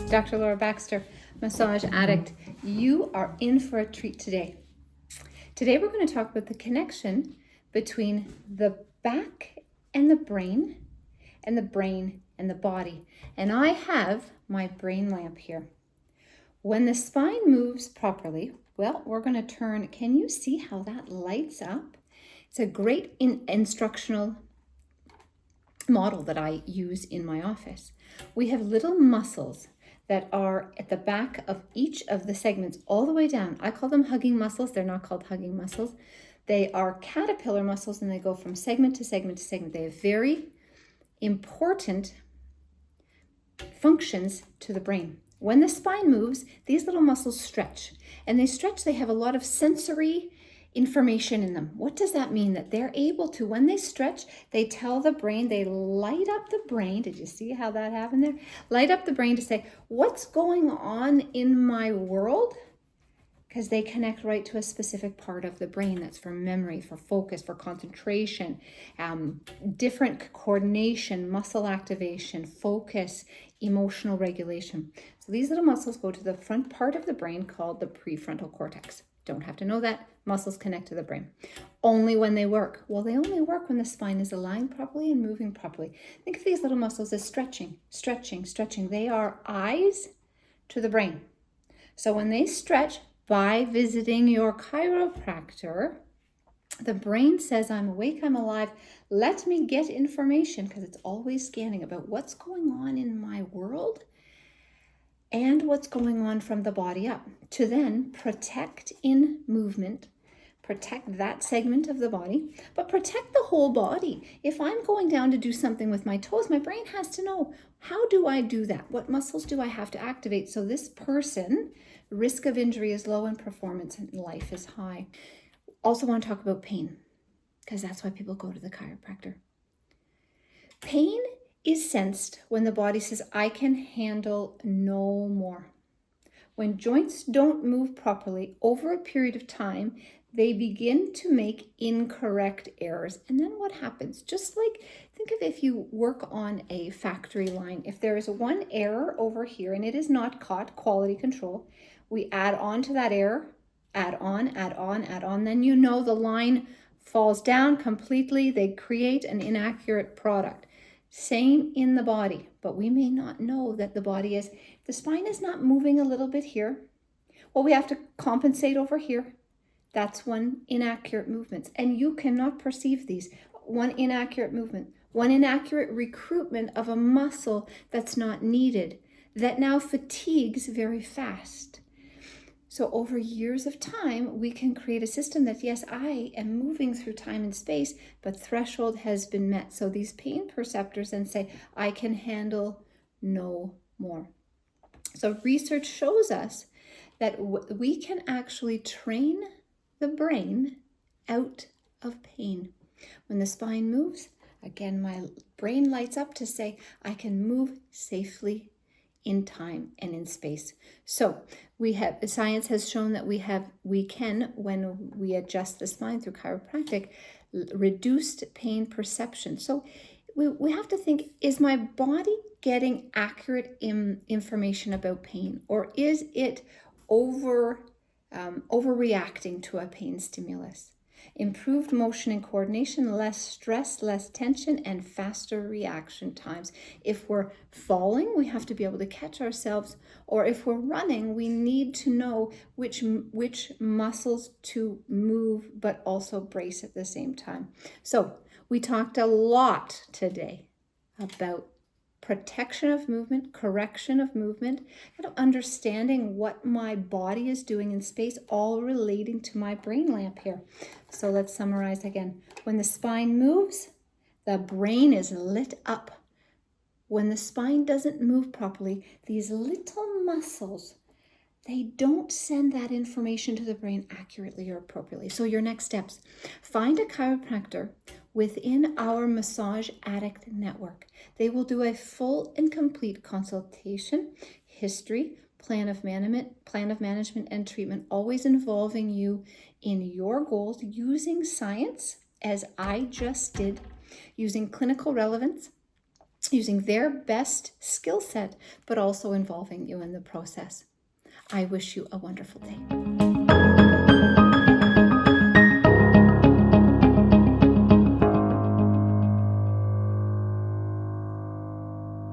Dr. Laura Baxter, massage addict. You are in for a treat today. Today we're going to talk about the connection between the back and the brain and the body. And I have my brain lamp here. When the spine moves properly, well, we're going to turn. Can you see how that lights up? It's a great instructional model that I use in my office. We have little muscles that are at the back of each of the segments all the way down. I call them hugging muscles. They're not called hugging muscles. They are caterpillar muscles, and they go from segment to segment to segment. They have very important functions to the brain. When the spine moves, these little muscles stretch. And they stretch, they have a lot of sensory information in them. What does that mean? That they're able to, when they stretch, they tell the brain, they light up the brain. Did you see how that happened there? Light up the brain to say, what's going on in my world? Because they connect right to a specific part of the brain that's for memory, for focus, for concentration, different coordination, muscle activation, focus, emotional regulation. So these little muscles go to the front part of the brain called the prefrontal cortex. Don't have to know that. Muscles connect to the brain. Only when they work. Well, they only work when the spine is aligned properly and moving properly. Think of these little muscles as stretching, stretching, stretching. They are eyes to the brain. So when they stretch by visiting your chiropractor, the brain says, I'm awake, I'm alive. Let me get information, because it's always scanning about what's going on in my world and what's going on from the body up, to then protect in movement, protect that segment of the body, but protect the whole body. If I'm going down to do something with my toes, my brain has to know, how do I do that? What muscles do I have to activate so this person, risk of injury is low and performance in life is high? Also want to talk about pain, because that's why people go to the chiropractor. Pain is sensed when the body says, I can handle no more. When joints don't move properly over a period of time, they begin to make incorrect errors. And then what happens? Just like, think of if you work on a factory line. If there is one error over here and it is not caught, quality control, we add on to that error, add on, then you know the line falls down completely. They create an inaccurate product. Same in the body, but we may not know that the body is, the spine is not moving a little bit here. Well, we have to compensate over here. That's one inaccurate movement, and you cannot perceive these. One inaccurate movement, one inaccurate recruitment of a muscle that's not needed, that now fatigues very fast. So over years of time, we can create a system that, yes, I am moving through time and space, but threshold has been met. So these pain perceptors then say, I can handle no more. So research shows us that we can actually train the brain out of pain. When the spine moves, again, my brain lights up to say, I can move safely in time and in space. So science has shown that we can, when we adjust the spine through chiropractic, reduced pain perception. So we have to think, is my body getting accurate information about pain, or is it overreacting to a pain stimulus? Improved motion and coordination, less stress, less tension, and faster reaction times. If we're falling, we have to be able to catch ourselves, or if we're running, we need to know which muscles to move, but also brace at the same time. So we talked a lot today about protection of movement, correction of movement, and understanding what my body is doing in space, all relating to my brain lamp here. So let's summarize again. When the spine moves, the brain is lit up. When the spine doesn't move properly, these little muscles, they don't send that information to the brain accurately or appropriately. So your next steps, find a chiropractor within our massage addict network. They will do a full and complete consultation, history, plan of management and treatment, always involving you in your goals, using science, as I just did, using clinical relevance, using their best skill set, but also involving you in the process. I wish you a wonderful day.